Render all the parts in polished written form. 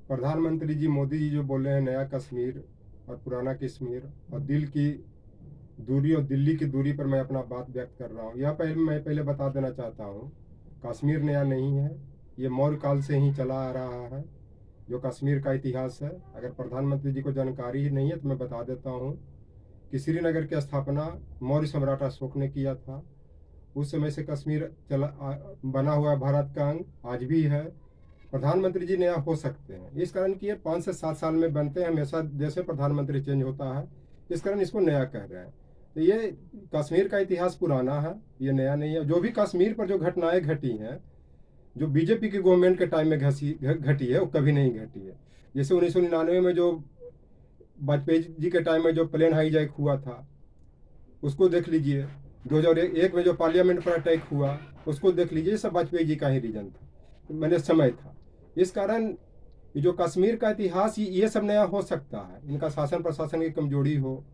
प्रधानमंत्री जी मोदी जी जो बोले हैं नया कश्मीर और पुराना कश्मीर और दिल की दूरी और दिल्ली की दूरी पर मैं अपना बात व्यक्त कर रहा हूँ। मैं पहले बता देना चाहता हूँ, कश्मीर नया नहीं है। ये मौर्य काल से ही चला आ रहा है जो कश्मीर का इतिहास है। अगर प्रधानमंत्री जी को जानकारी ही नहीं है तो मैं बता देता हूँ कि श्रीनगर की स्थापना मौर्य सम्राट अशोक ने किया था। उस समय से कश्मीर बना हुआ भारत का अंग आज भी है। प्रधानमंत्री जी नया हो सकते हैं इस कारण कि ये 5 से 7 साल में बनते हैं, हमेशा देश में प्रधानमंत्री चेंज होता है, इस कारण इसको नया कह रहे हैं। तो ये कश्मीर का इतिहास पुराना है, ये नया नहीं है। जो भी कश्मीर पर जो घटनाएं घटी हैं, जो बीजेपी की गवर्नमेंट के टाइम में घटी है, वो कभी नहीं घटी है। जैसे 1999 में जो वाजपेयी जी के टाइम में जो प्लेन हाईजैक हुआ था, उसको देख लीजिए। 2001 में जो पार्लियामेंट पर अटैक हुआ, उसको देख लीजिए। सब वाजपेयी जी का ही रीजन था, मैंने समय था। इस कारण ये जो कश्मीर का इतिहास ये सब नया हो सकता है। इनका शासन प्रशासन की कमजोरी हो,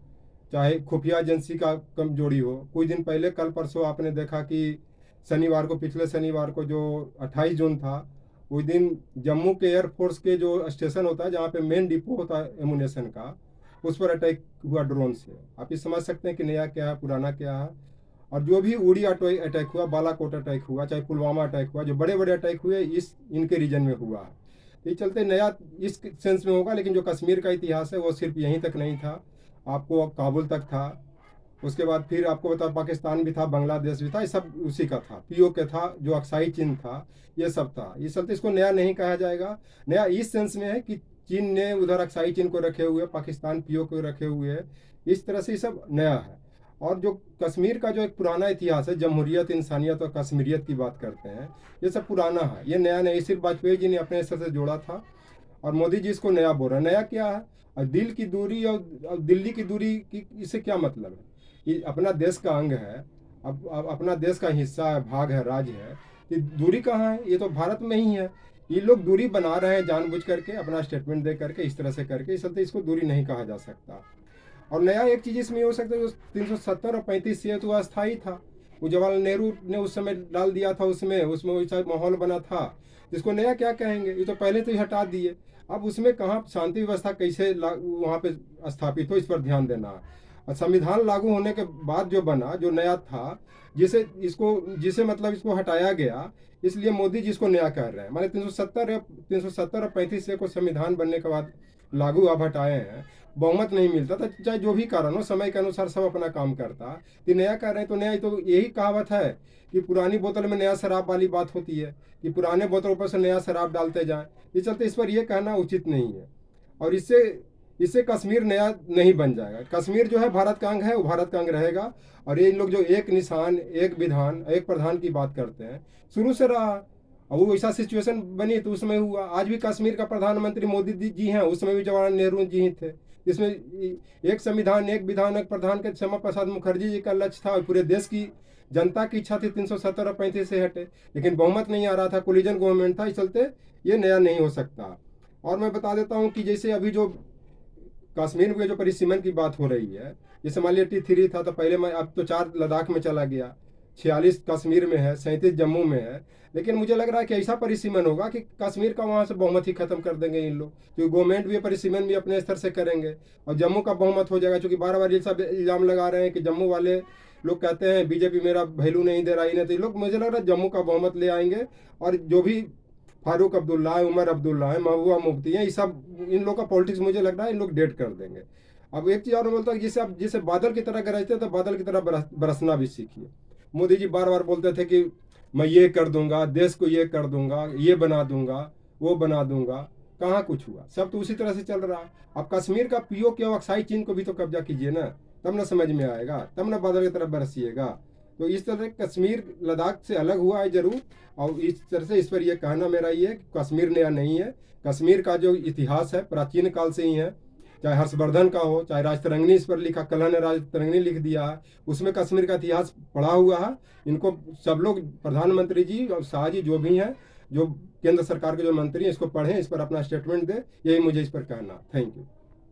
चाहे खुफिया एजेंसी का कमजोरी हो। कुछ दिन पहले कल परसों आपने देखा कि शनिवार को, पिछले शनिवार को जो 28 जून था, उस दिन जम्मू के एयरफोर्स के जो स्टेशन होता है, जहाँ पे मेन डिपो होता है एमुनेशन का, उस पर अटैक हुआ ड्रोन से। आप ये समझ सकते हैं कि नया क्या है, पुराना क्या है। और जो भी उड़ी अटैक हुआ, बालाकोट अटैक हुआ, चाहे पुलवामा अटैक हुआ, जो बड़े बड़े अटैक हुए इस इनके रीजन में हुआ है। तो ये चलते नया इस सेंस में होगा। लेकिन जो कश्मीर का इतिहास है वो सिर्फ यहीं तक नहीं था, आपको काबुल तक था। उसके बाद फिर आपको बता पाकिस्तान भी था, बांग्लादेश भी था, ये सब उसी का था। पीओके था, जो अक्साई चीन था, ये सब था। ये चलते इसको नया नहीं कहा जाएगा। नया इस सेंस में है कि चीन ने उधर अक्साई चीन को रखे हुए, पाकिस्तान पीओके को रखे हुए है। इस तरह से ये सब नया है। और जो कश्मीर का जो एक पुराना इतिहास है, जमहूरियत, इंसानियत और कश्मीरियत की बात करते हैं, ये सब पुराना है, ये नया नहीं। सिर्फ वाजपेयी जी ने अपने स्तर से जोड़ा था और मोदी जी इसको नया बोल रहे हैं। नया क्या है? और दिल की दूरी और दिल्ली की दूरी की इससे क्या मतलब है? ये अपना देश का अंग है, अब अपना देश का हिस्सा है, भाग है, राज्य है। ये दूरी कहाँ है? ये तो भारत में ही है। ये लोग दूरी बना रहे हैं जानबूझ करके, अपना स्टेटमेंट दे करके, इस तरह से करके। इस चलते इसको दूरी नहीं कहा जा सकता। और नया एक चीज इसमें हो सकता है, 370 और 35 ये तो अस्थायी था। वो जवाहरलाल नेहरू ने उस समय डाल दिया था, उसमें वैसा माहौल बना था। जिसको नया क्या कहेंगे? ये तो पहले तो ही हटा दिए। अब उसमें कहाँ शांति व्यवस्था कैसे वहाँ पे स्थापित हो, इस पर ध्यान देना है। और संविधान लागू होने के बाद जो बना, जो नया था, जिसे मतलब इसको हटाया गया, इसलिए मोदी जी इसको नया कह रहे हैं। माने 370 और 35 को संविधान बनने के बाद लागू अब हटाए हैं। बहुमत नहीं मिलता था, चाहे जो भी कारण हो, समय के अनुसार सब अपना काम करता। तो नया कह रहे हैं, तो नया तो यही कहावत है कि पुरानी बोतल में नया शराब वाली बात होती है, कि पुराने बोतल पर से नया शराब डालते जाएं। इस चलते इस पर यह कहना उचित नहीं है। और इससे इससे कश्मीर नया नहीं बन जाएगा। कश्मीर जो है भारत का अंग है, वो भारत का अंग रहेगा। और ये लोग जो एक निशान, एक विधान, एक प्रधान की बात करते हैं, शुरू से रहा। और वो ऐसा सिचुएशन बनी तो उसमें हुआ। आज भी कश्मीर का प्रधानमंत्री मोदी जी हैं, उस समय भी जवाहरलाल नेहरू जी ही थे। इसमें एक संविधान, एक विधान, एक प्रधान के श्यामा प्रसाद मुखर्जी जी का लक्ष्य था। पूरे देश की जनता की इच्छा थी 370 और 35 से हटे, लेकिन बहुमत नहीं आ रहा था, कोलिजन गवर्नमेंट था। इस चलते ये नया नहीं हो सकता। और मैं बता देता हूँ कि जैसे अभी जो कश्मीर में जो परिसीमन की बात हो रही है, जैसे मान लिया T3 था, तो पहले मैं, अब तो 4 लद्दाख में चला गया, 46 कश्मीर में है, 37 जम्मू में है। लेकिन मुझे लग रहा है कि ऐसा परिसीमन होगा कि कश्मीर का वहाँ से बहुमत ही खत्म कर देंगे इन लोग, क्योंकि गवर्नमेंट भी परिसीमन भी अपने स्तर से करेंगे और जम्मू का बहुमत हो जाएगा। क्योंकि बार बार ये सब इल्जाम लगा रहे हैं कि जम्मू वाले लोग कहते हैं बीजेपी मेरा वैल्यू नहीं दे रहा, इन्हें। तो ये लोग, मुझे लग रहा है जम्मू का बहुमत ले आएंगे। और जो भी फारूक अब्दुल्ला है, उमर अब्दुल्ला है, महबूबा मुफ्ती है, ये सब, इन लोग का पॉलिटिक्स मुझे लग रहा है इन लोग डेट कर देंगे। अब एक चीज और बोलता है, जैसे आप जैसे बादल की तरह गरजते तो बादल की तरह बरसना भी सीखिए। मोदी जी बार बार बोलते थे कि मैं ये कर दूंगा, देश को ये कर दूंगा, ये बना दूंगा, वो बना दूंगा। कहाँ कुछ हुआ? सब तो उसी तरह से चल रहा। अब कश्मीर का पीओके और अक्साई चीन को भी तो कब्जा कीजिए ना, तब ना समझ में आएगा, तब ना बादल की तरफ बरसिएगा। तो इस तरह कश्मीर लद्दाख से अलग हुआ है जरूर। और इस तरह से इस पर यह कहना मेरा ये है कि कश्मीर नया नहीं है। कश्मीर का जो इतिहास है प्राचीन काल से ही है, चाहे हर्षवर्धन का हो, चाहे राजतरंगिणी इस पर लिखा, कलह ने राजतरंगिणी लिख दिया है, उसमें कश्मीर का इतिहास पढ़ा हुआ है। इनको सब लोग, प्रधानमंत्री जी और शाह जी जो भी हैं, जो केंद्र सरकार के जो मंत्री हैं, इसको पढ़ें, इस पर अपना स्टेटमेंट दें। यही मुझे इस पर कहना। Thank you.